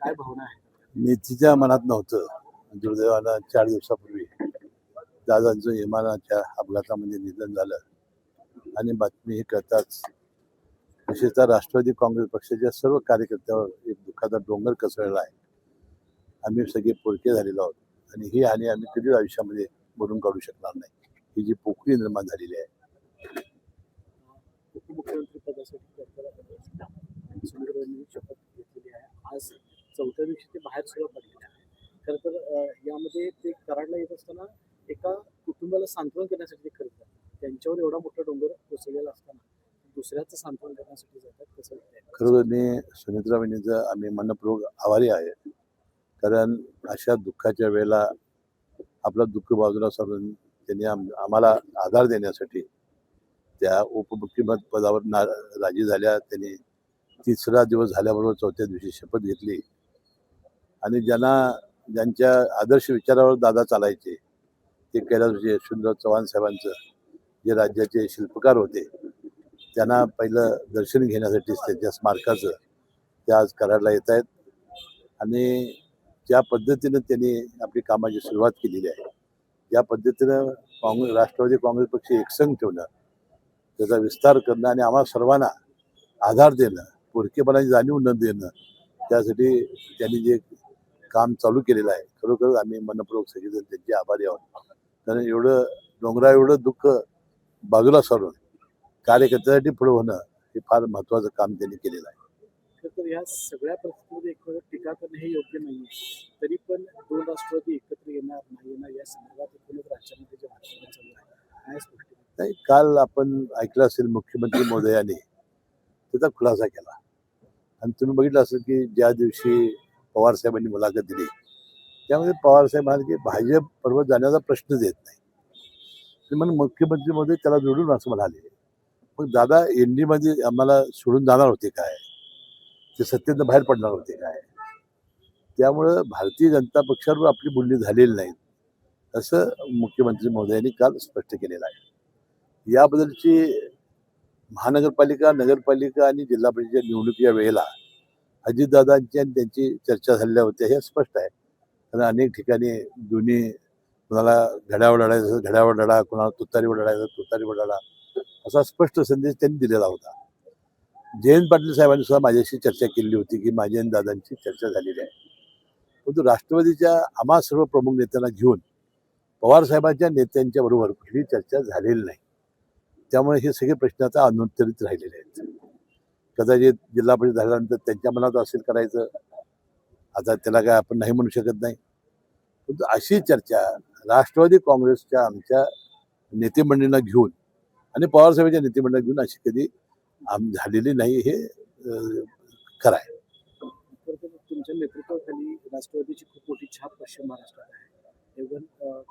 काय भावना आहे? निधीच्या मनात नव्हतं. दुर्दैवानं 4 दिवसापूर्वी दादांचं विमानाच्या अपघातामध्ये निधन झालं आणि बातमी ही कळताच विशेषतः राष्ट्रवादी काँग्रेस पक्षाच्या सर्व कार्यकर्त्यावर एक दुःखाचा डोंगर कोसळला आहे. आम्ही सगळे पोरके झालेलो आहोत आणि ही हानी आम्ही कधीच आयुष्यामध्ये भरून काढू शकणार नाही. ही जी पोकळी निर्माण झालेली आहे. उपमुख्यमंत्री पदासाठी सुनील यांनी शपथ घेतलेली आहे. आज 4थ्या दिवशी ते बाहेर सुद्धा पडलेले आहे. खरं तर यामध्ये ते कराडला येत असताना एका कुटुंबाला सांत्वन करण्यासाठी ते करतात. त्यांच्यावर एवढा मोठा डोंगर कोसळलेला असताना दुसऱ्याचं सांत्वन करण्यासाठी जातात. कसं खरोखर मी सुनीत्राबाईंचा आम्ही मनपूर्वक आभारी आहे. कारण अशा दुःखाच्या वेळेला आपलं दुःख बाजूला सोडून त्यांनी आम्हाला आधार देण्यासाठी त्या उपमुख्यमंत्री पदावर राजी झाल्या. त्यांनी 3रा दिवस झाल्याबरोबर 4थ्या दिवशी शपथ घेतली आणि ज्यांच्या आदर्श विचारावर दादा चालायचे ते कैलासजी यशवंतराव चव्हाण साहेबांचं जे राज्याचे शिल्पकार होते त्यांना पहिलं दर्शन घेण्यासाठी त्यांच्या स्मारकाचं ते आज कराडला येत आहेत आणि ज्या पद्धतीनं त्यांनी आपली कामाची सुरुवात केलेली आहे ज्या पद्धतीनं राष्ट्रवादी काँग्रेस पक्ष एकसंघ ठेवणं त्याचा विस्तार करणं आणि आम्हा सर्वांना आधार देणं पोरकेपणाची जाणीव न देणं त्यासाठी त्यांनी जे काम चालू केलेलं आहे खरोखर आम्ही मनपूर्वक सगळेजण त्यांचे आभारी आहोत. कारण एवढं डोंगरा एवढं दुःख बाजूला सारून कार्यकर्त्यासाठी पुढे होणं हे फार महत्त्वाचं काम त्यांनी केलेलं आहे. तर या सगळ्या परिस्थितीमध्ये एक टीका करणं हे योग्य नाही. तरी पण 2 राष्ट्रवादी एकत्र येणार नाही येणार या संदर्भात एकूणच राज्यामध्ये जे वातावरण चालू आहे काय स्पष्ट नाही. काल आपण ऐकलं असेल मुख्यमंत्री महोदयांनी त्याचा खुलासा केला आणि तुम्ही बघितलं असेल की ज्या दिवशी पवार साहेबांनी मुलाखत दिली त्यामध्ये पवार साहेब म्हणाले की भाजप बरोबर जाण्याचा प्रश्नच येत नाही. म्हणून मुख्यमंत्री महोदय त्याला जोडून असं म्हणाले. मग दादा एनडीमध्ये आम्हाला सोडून जाणार होते काय? ते सत्तेतनं बाहेर पडणार होते काय? त्यामुळं भारतीय जनता पक्षावर आपली बोलणी झालेली नाही असं मुख्यमंत्री महोदयांनी काल स्पष्ट केलेलं आहे. याबद्दलची महानगरपालिका नगरपालिका आणि जिल्हा परिषद निवडणुकीच्या वेळेला अजितदादांची आणि त्यांची चर्चा झालेल्या होत्या हे स्पष्ट आहे. कारण अनेक ठिकाणी दोन्ही कुणाला घड्यावर लढायचं घड्यावर लढा, कुणाला तुतारीवर लढायचं तुतारीवर लढा असा स्पष्ट संदेश त्यांनी दिलेला होता. जयंत पाटील साहेबांनी सुद्धा माझ्याशी चर्चा केलेली होती की माझी आणि दादांची चर्चा झालेली आहे. परंतु राष्ट्रवादीच्या आम्हा सर्व प्रमुख नेत्यांना घेऊन पवार साहेबांच्या नेत्यांच्या बरोबर कुठली चर्चा झालेली नाही. त्यामुळे हे सगळे प्रश्न आता अनुत्तरित राहिलेले आहेत. कदाचित जिल्हा परिषद झाल्यानंतर त्यांच्या मनात असेल करायचं आता त्याला काय आपण नाही म्हणू शकत नाही. परंतु अशी चर्चा राष्ट्रवादी काँग्रेसच्या आमच्या नेतेमंडळींना घेऊन आणि पवार साहेबांच्या नेतेमंडळाला घेऊन अशी कधी झालेली नाही हे खरं आहे. तुमच्या नेतृत्वाखाली राष्ट्रवादीची खूप मोठी छाप पश्चिम महाराष्ट्रात आहे. इव्हन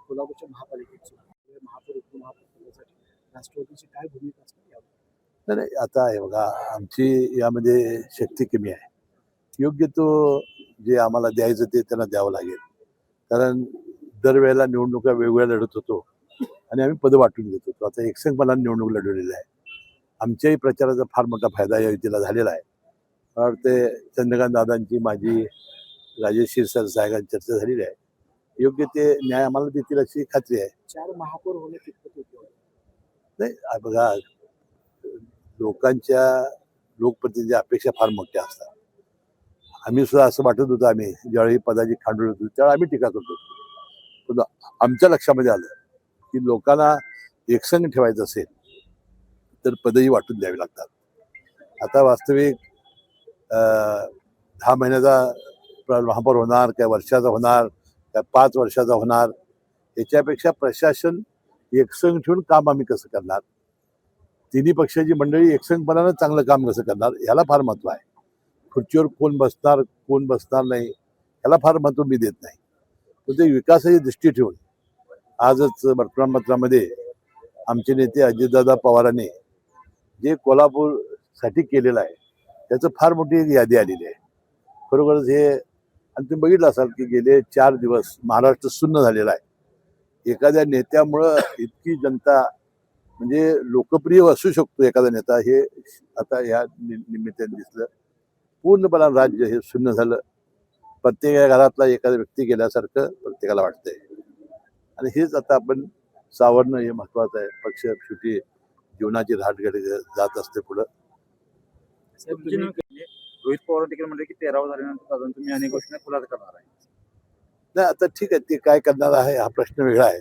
कोल्हापूरच्या महापालिकेची महापौर उपमहापौरसाठी राष्ट्रवादीची काय भूमिका असते यावर? नाही आता आहे बघा आमची यामध्ये शक्ती कमी आहे. योग्य तो जे आम्हाला द्यायचं ते त्यांना द्यावं लागेल. कारण दरवेळेला निवडणुका वेगवेगळ्या लढत होतो आणि आम्ही पद वाटून घेत होतो. आता एकसंघपणाने निवडणूक लढवलेली आहे. आमच्याही प्रचाराचा फार मोठा फायदा या युतीला झालेला आहे. मला वाटते चंद्रकांत दादांची माझी राजेश क्षीरसागर साहेबांची चर्चा झालेली आहे. योग्य ते न्याय आम्हाला देतील अशी खात्री आहे. 4 महापौर होणे कितपत योग्य? नाही बघा लोकप्रतिनिधी अपेक्षा फार मोठ्या असतात. आम्ही सुद्धा असं वाटत होतं आम्ही ज्यावेळी पदाची खांडोळ होतो त्यावेळी आम्ही टीका करत होतो. पण आमच्या लक्षामध्ये आलं की लोकांना एकसंघ ठेवायचं असेल तर पदही वाटून द्यावी लागतात. आता वास्तविक 10 महिन्याचा महापौर होणार काय वर्षाचा होणार काय 5 वर्षाचा होणार याच्यापेक्षा प्रशासन एकसंघ ठेवून काम आम्ही कसं करणार तिन्ही पक्षाची मंडळी एकसंघपणानं चांगलं काम कसं करणार ह्याला फार महत्त्व आहे. खुर्चीवर कोण बसणार नाही ह्याला फार महत्त्व मी देत नाही. पण ते विकासाची दृष्टी ठेवून आजच वर्तमानपत्रामध्ये आमचे नेते अजितदादा पवारांनी जे कोल्हापूरसाठी केलेलं आहे त्याचं फार मोठी एक यादी आलेली आहे. खरोखरच हे आणि तुम्ही बघितलं असाल की गेले 4 दिवस महाराष्ट्र सुन्न झालेला आहे. एखाद्या नेत्यामुळं इतकी जनता म्हणजे लोकप्रिय असू शकतो एखादा नेता हे आता या निमित्ताने दिसलं. पूर्णपणे राज्य हे शून्य झालं. प्रत्येक घरातला एखादा व्यक्ती गेल्यासारखं प्रत्येकाला वाटतंय. आणि हेच आता आपण सावरणं हे महत्वाचं आहे. पक्ष शेवटी जीवनाची राहटगाडी जात असते पुढं. साहेब तुमची तुम्ही नेमकी रोहित पवार देखील म्हणले की 13 झाल्यानंतर अजून तुम्ही अनेक गोष्टी खुलासा करणार आहे. नाही आता ठीक आहे, ते काय करणार आहे हा प्रश्न वेगळा आहे.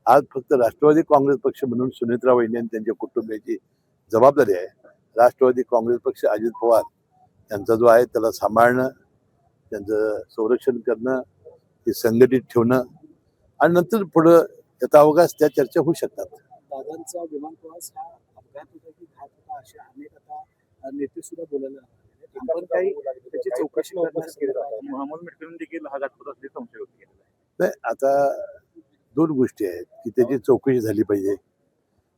आज फक्त राष्ट्रवादी काँग्रेस पक्ष म्हणून सुनेत्रा वहिनी आणि त्यांच्या कुटुंबियाची जबाबदारी आहे. राष्ट्रवादी काँग्रेस पक्ष अजित पवार यांचा जो आहे त्याला सांभाळणं, त्यांचं संरक्षण करणं, ते संघटित ठेवणं आणि नंतर पुढं यथावकाश त्या चर्चा होऊ शकतात. दादांचा विमान प्रवास हा अपघात होता की घात होता असे अनेक आता नेते सुद्धा बोलायला लागले. आपण काही त्याची चौकशी करण्यासाठी मोहम्मद मिटकरीने देखील हा घातपात असल्याचे संशय व्यक्त केलेला आहे. नाही आता दोन गोष्टी आहेत की त्याची चौकशी झाली पाहिजे.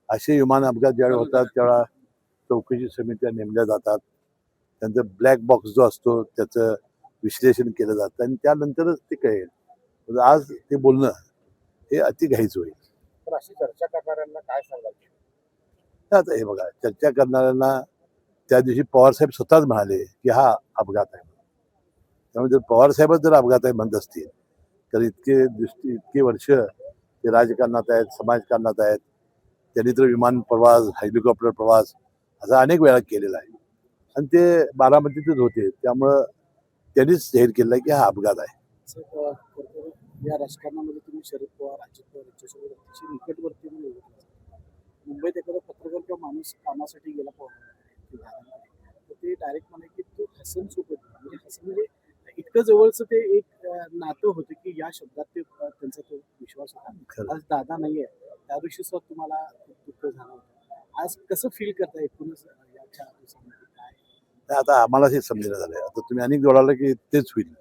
असे विमान अपघात ज्यावेळी होतात त्यावेळा चौकशी समित्या नेमल्या जातात. त्यांचा ब्लॅक बॉक्स जो असतो त्याचं विश्लेषण केलं जातं आणि त्यानंतरच ते कळेल. पण आज ते बोलणं हे अतिघाईच होईल. तर अशी चर्चा करणाऱ्यांना काय सांगाल? आता हे बघा, चर्चा करणाऱ्यांना त्या दिवशी पवारसाहेब स्वतःच म्हणाले की हा अपघात आहे. त्यामुळे जर पवारसाहेबच जर अपघात आहे म्हणत असतील तर इतके वर्ष ते राजकारणात आहेत, समाजकारणात आहेत. त्यांनी तर विमान प्रवास, हेलिकॉप्टर प्रवास असा अनेक वेळा केलेला आहे आणि ते बारामतीतच होते. त्यामुळं त्यांनीच जाहीर केलं आहे की हा अपघात आहे. साहेब, खरं तर या राजकारणामध्ये तुम्ही शरद पवार, अजित पवार यांच्यासोबत अतिशय निकटवर्ती म्हणून ओळखले जातात. मुंबईत एखादा पत्रकार किंवा माणूस कामासाठी गेला पवार तर ते डायरेक्ट म्हणे की तो हसन सोबत म्हणजे हसन म्हणजे इतकं जवळचं ते एक नातं होतं की या शब्दात ते त्यांचा तो विश्वास होता. खरं. आज दादा नाहीये, त्या दिवशी सुद्धा तुम्हाला खूप दुःख झालं होतं. आज कसं फील करता एकूणच या 4 दिवसांमध्ये काय? आता आम्हाला हे समजेलं झालंय. आता तुम्ही अनेक जोडाला की तेच होईल.